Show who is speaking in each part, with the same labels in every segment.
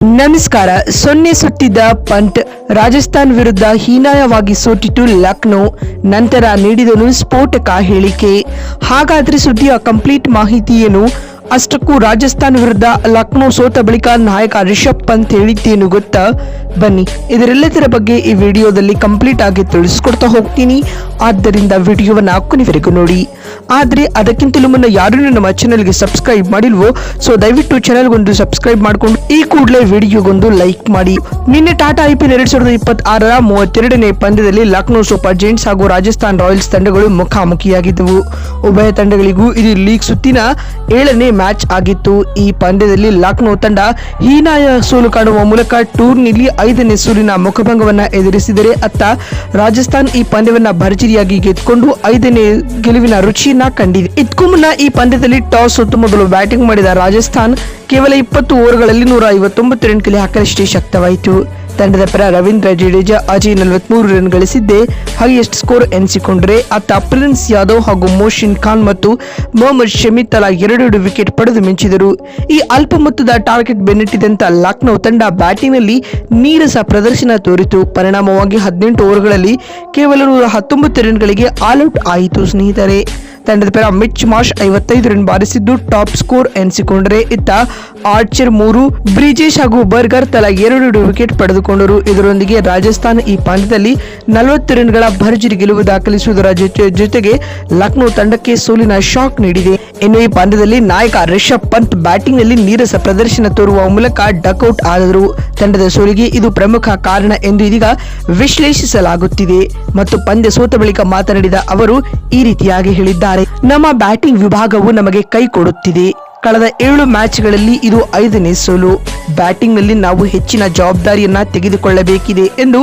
Speaker 1: ನಮಸ್ಕಾರ. ಸೊನ್ನೆ ಸುತ್ತಿದ್ದ ಪಂತ್ ರಾಜಸ್ಥಾನ್ ವಿರುದ್ಧ ಹೀನಾಯವಾಗಿ ಸೋತಿತು ಲಕ್ನೋ. ನಂತರ ನೀಡಿದನು ಸ್ಫೋಟಕ ಹೇಳಿಕೆ. ಹಾಗಾದ್ರೆ ಸುದ್ದಿಯ ಕಂಪ್ಲೀಟ್ ಮಾಹಿತಿ ಏನು? ಅಷ್ಟಕ್ಕೂ ರಾಜಸ್ಥಾನ್ ವಿರುದ್ಧ ಲಕ್ನೋ ಸೋತ ಬಳಿಕ ನಾಯಕ ರಿಷಬ್ ಪಂತ್ ಹೇಳಿದ್ದೇನು ಗೊತ್ತಾ? ಬನ್ನಿ ಇದರೆಲ್ಲದರ ಬಗ್ಗೆ ಈ ವಿಡಿಯೋದಲ್ಲಿ ಕಂಪ್ಲೀಟ್ ಆಗಿ ತಿಳಿಸ್ಕೊಡ್ತಾ ಹೋಗ್ತೀನಿ. ಆದ್ದರಿಂದ ವಿಡಿಯೋವನ್ನ ಕೊನೆವರೆಗೂ ನೋಡಿ. ಆದ್ರೆ ಅದಕ್ಕಿಂತಲೂ ಮುನ್ನ ಯಾರು ನಮ್ಮ ಚಾನೆಲ್ಗೆ ಸಬ್ಸ್ಕ್ರೈಬ್ ಮಾಡಿಲ್ವೋ ಸೊ ದಯವಿಟ್ಟು ಚಾನೆಲ್ಗೊಂದು ಸಬ್ಸ್ಕ್ರೈಬ್ ಮಾಡಿಕೊಂಡು ಈ ಕೂಡಲೇ ವಿಡಿಯೋಗೊಂದು ಲೈಕ್ ಮಾಡಿ. ನಿನ್ನೆ ಟಾಟಾ IPL 2026ರ 32ನೇ ಪಂದ್ಯದಲ್ಲಿ ಲಕ್ನೋ ಸೂಪರ್ ಜೈಂಟ್ಸ್ ಹಾಗೂ ರಾಜಸ್ಥಾನ್ ರಾಯಲ್ಸ್ ತಂಡಗಳು ಮುಖಾಮುಖಿಯಾಗಿದ್ದವು. ಉಭಯ ತಂಡಗಳಿಗೂ ಇದು ಲೀಗ್ ಸುತ್ತಿನ 7ನೇ ಮ್ಯಾಚ್ ಆಗಿತ್ತು. ಈ ಪಂದ್ಯದಲ್ಲಿ ಲಕ್ನೋ ತಂಡ ಹೀನಾಯ ಸೋಲು ಕಾಣುವ ಮೂಲಕ ಟೂರ್ನಿಲಿ 5ನೇ ಸೋಲಿನ ಮುಖಭಂಗವನ್ನ ಎದುರಿಸಿದರೆ ಅತ್ತ ರಾಜಸ್ಥಾನ್ ಈ ಪಂದ್ಯವನ್ನ ಭರ್ಜರಿಯಾಗಿ ಗೆದ್ದುಕೊಂಡು 5ನೇ ಗೆಲುವಿನ ರುಚಿಯನ್ನ ಕಂಡಿದೆ. ಇದಕ್ಕೂ ಮುನ್ನ ಈ ಪಂದ್ಯದಲ್ಲಿ ಟಾಸ್ ಸೋತು ಮೊದಲು ಬ್ಯಾಟಿಂಗ್ ಮಾಡಿದ ರಾಜಸ್ಥಾನ್ ಕೇವಲ 20 ಓವರ್ಗಳಲ್ಲಿ 159 ರನ್ ಕಲೆ ಹಾಕಲಷ್ಟೇ ಶಕ್ತವಾಯಿತು. ತಂಡದ ಪರ ರವೀಂದ್ರ ಜಡೇಜಾ ಅಜಯ್ 43 ರನ್ ಗಳಿಸಿದ್ದೇ ಹೈಯೆಸ್ಟ್ ಸ್ಕೋರ್ ಎನಿಸಿಕೊಂಡ್ರೆ ಅತ್ತ ಪ್ರಿನ್ಸ್ ಯಾದವ್ ಹಾಗೂ ಮೋಶಿನ್ ಖಾನ್ ಮತ್ತು ಮೊಹಮ್ಮದ್ ಶಮಿ ತಲಾ 2 ವಿಕೆಟ್ ಪಡೆದು ಮಿಂಚಿದರು. ಈ ಅಲ್ಪ ಮೊತ್ತದ ಟಾರ್ಗೆಟ್ ಬೆನ್ನಟ್ಟಿದಂತ ಲಕ್ನೋ ತಂಡ ಬ್ಯಾಟಿಂಗ್ನಲ್ಲಿ ನೀರಸ ಪ್ರದರ್ಶನ ತೋರಿತು. ಪರಿಣಾಮವಾಗಿ 18 ಓವರ್ಗಳಲ್ಲಿ ಕೇವಲ 119 ರನ್ಗಳಿಗೆ ಆಲ್ಔಟ್ ಆಯಿತು. ಸ್ನೇಹಿತರೆ, ತಂಡದ ಪರ ಮಿಚ್ ಮಾರ್ಷ್ 55 ರನ್ ಬಾರಿಸಿದ್ದು ಟಾಪ್ ಸ್ಕೋರ್ ಎನಿಸಿಕೊಂಡರೆ ಇತ್ತ ಆರ್ಚರ್ 3, ಬ್ರಿಜೇಶ್ ಹಾಗೂ ಬರ್ಗರ್ ತಲಾ 2 ವಿಕೆಟ್ ಪಡೆದುಕೊಂಡರು. ಇದರೊಂದಿಗೆ ರಾಜಸ್ಥಾನ್ ಈ ಪಂದ್ಯದಲ್ಲಿ 40 ರನ್ಗಳ ಭರ್ಜರಿ ಗೆಲುವು ದಾಖಲಿಸುವುದರ ಜೊತೆಗೆ ಲಕ್ನೋ ತಂಡಕ್ಕೆ ಸೋಲಿನ ಶಾಕ್ ನೀಡಿದೆ. ಇನ್ನು ಈ ಪಂದ್ಯದಲ್ಲಿ ನಾಯಕ ರಿಷಬ್ ಪಂತ್ ಬ್ಯಾಟಿಂಗ್ ನಲ್ಲಿ ನೀರಸ ಪ್ರದರ್ಶನ ತೋರುವ ಮೂಲಕ ಡಕ್ಔಟ್ ಆದರು. ತಂಡದ ಸೋಲಿಗೆ ಇದು ಪ್ರಮುಖ ಕಾರಣ ಎಂದು ಇದೀಗ ವಿಶ್ಲೇಷಿಸಲಾಗುತ್ತಿದೆ. ಮತ್ತು ಪಂದ್ಯ ಸೋತ ಬಳಿಕ ಮಾತನಾಡಿದ ಅವರು ಈ ರೀತಿಯಾಗಿ ಹೇಳಿದ್ದಾರೆ: ನಮ್ಮ ಬ್ಯಾಟಿಂಗ್ ವಿಭಾಗವು ನಮಗೆ ಕೈ ಕೊಡುತ್ತಿದೆ. ಕಳೆದ 7 ಮ್ಯಾಚ್ಗಳಲ್ಲಿ ಇದು 5ನೇ ಸೋಲು. ಬ್ಯಾಟಿಂಗ್ ನಲ್ಲಿ ನಾವು ಹೆಚ್ಚಿನ ಜವಾಬ್ದಾರಿಯನ್ನ ತೆಗೆದುಕೊಳ್ಳಬೇಕಿದೆ ಎಂದು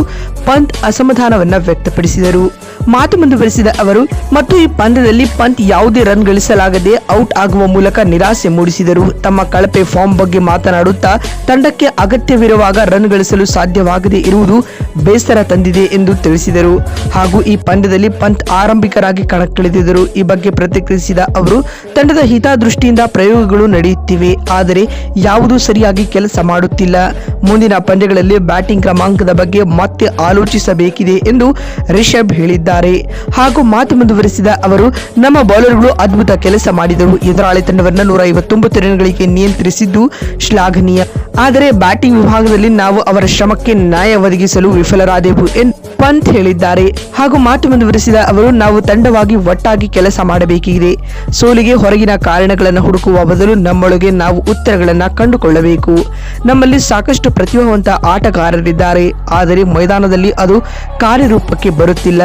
Speaker 1: ಪಂತ್ ಅಸಮಾಧಾನವನ್ನ ವ್ಯಕ್ತಪಡಿಸಿದರು. ಮಾತು ಮುಂದುವರೆಸಿದ ಅವರು ಮತ್ತು ಈ ಪಂದ್ಯದಲ್ಲಿ ಪಂತ್ ಯಾವುದೇ ರನ್ ಗಳಿಸಲಾಗದೆ ಔಟ್ ಆಗುವ ಮೂಲಕ ನಿರಾಸೆ ಮೂಡಿಸಿದರು. ತಮ್ಮ ಕಳಪೆ ಫಾರ್ಮ್ ಬಗ್ಗೆ ಮಾತನಾಡುತ್ತಾ ತಂಡಕ್ಕೆ ಅಗತ್ಯವಿರುವಾಗ ರನ್ ಗಳಿಸಲು ಸಾಧ್ಯವಾಗದೇ ಇರುವುದು ಬೇಸರ ತಂದಿದೆ ಎಂದು ತಿಳಿಸಿದರು. ಹಾಗೂ ಈ ಪಂದ್ಯದಲ್ಲಿ ಪಂತ್ ಆರಂಭಿಕರಾಗಿ ಕಣಕ್ಕಿಳಿದಿದ್ದರು. ಈ ಬಗ್ಗೆ ಪ್ರತಿಕ್ರಿಯಿಸಿದ ಅವರು, ತಂಡದ ಹಿತದೃಷ್ಟಿಯಿಂದ ಪ್ರಯೋಗಗಳು ನಡೆಯುತ್ತಿವೆ, ಆದರೆ ಯಾವುದೂ ಸರಿಯಾಗಿ ಕೆಲಸ ಮಾಡುತ್ತಿಲ್ಲ. ಮುಂದಿನ ಪಂದ್ಯಗಳಲ್ಲಿ ಬ್ಯಾಟಿಂಗ್ ಕ್ರಮಾಂಕದ ಬಗ್ಗೆ ಮತ್ತೆ ಆಲೋಚಿಸಬೇಕಿದೆ ಎಂದು ರಿಷಬ್ ಹೇಳಿದ್ದಾರೆ. ಹಾಗೂ ಮಾತು ಮುಂದುವರೆಸಿದ ಅವರು, ನಮ್ಮ ಬೌಲರ್ಗಳು ಅದ್ಭುತ ಕೆಲಸ ಮಾಡಿದರು. ಎದುರಾಳಿ ತಂಡವನ್ನು 159 ರನ್ಗಳಿಗೆ ನಿಯಂತ್ರಿಸಿದ್ದು ಶ್ಲಾಘನೀಯ. ಆದರೆ ಬ್ಯಾಟಿಂಗ್ ವಿಭಾಗದಲ್ಲಿ ನಾವು ಅವರ ಶ್ರಮಕ್ಕೆ ನ್ಯಾಯ ಒದಗಿಸಲು ವಿಫಲರಾದೆವು ಎಂದು ಪಂತ್ ಹೇಳಿದ್ದಾರೆ. ಹಾಗೂ ಮಾತು ಮುಂದುವರೆಸಿದ ಅವರು, ನಾವು ತಂಡವಾಗಿ ಒಟ್ಟಾಗಿ ಕೆಲಸ ಮಾಡಬೇಕಿದೆ. ಸೋಲಿಗೆ ಹೊರಗಿನ ಕಾರಣಗಳನ್ನು ಹುಡುಕುವ ಬದಲು ನಮ್ಮೊಳಗೆ ನಾವು ಉತ್ತರಗಳನ್ನು ಕಂಡುಕೊಳ್ಳಬೇಕು. ನಮ್ಮಲ್ಲಿ ಸಾಕಷ್ಟು ಪ್ರತಿಭಾವಂತ ಆಟಗಾರರಿದ್ದಾರೆ, ಆದರೆ ಮೈದಾನದಲ್ಲಿ ಅದು ಕಾರ್ಯರೂಪಕ್ಕೆ ಬರುತ್ತಿಲ್ಲ.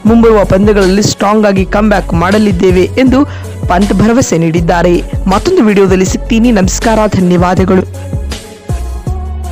Speaker 1: ಮುಂಬರುವ ಪಂದ್ಯಗಳಲ್ಲಿ ಸ್ಟ್ರಾಂಗ್ ಆಗಿ ಕಮ್ ಬ್ಯಾಕ್ ಮಾಡಲಿದ್ದೇವೆ ಎಂದು ಪಂತ್ ಭರವಸೆ ನೀಡಿದ್ದಾರೆ. ಮತ್ತೊಂದು ವಿಡಿಯೋದಲ್ಲಿ ಸಿಗ್ತೀನಿ. ನಮಸ್ಕಾರ, ಧನ್ಯವಾದಗಳು.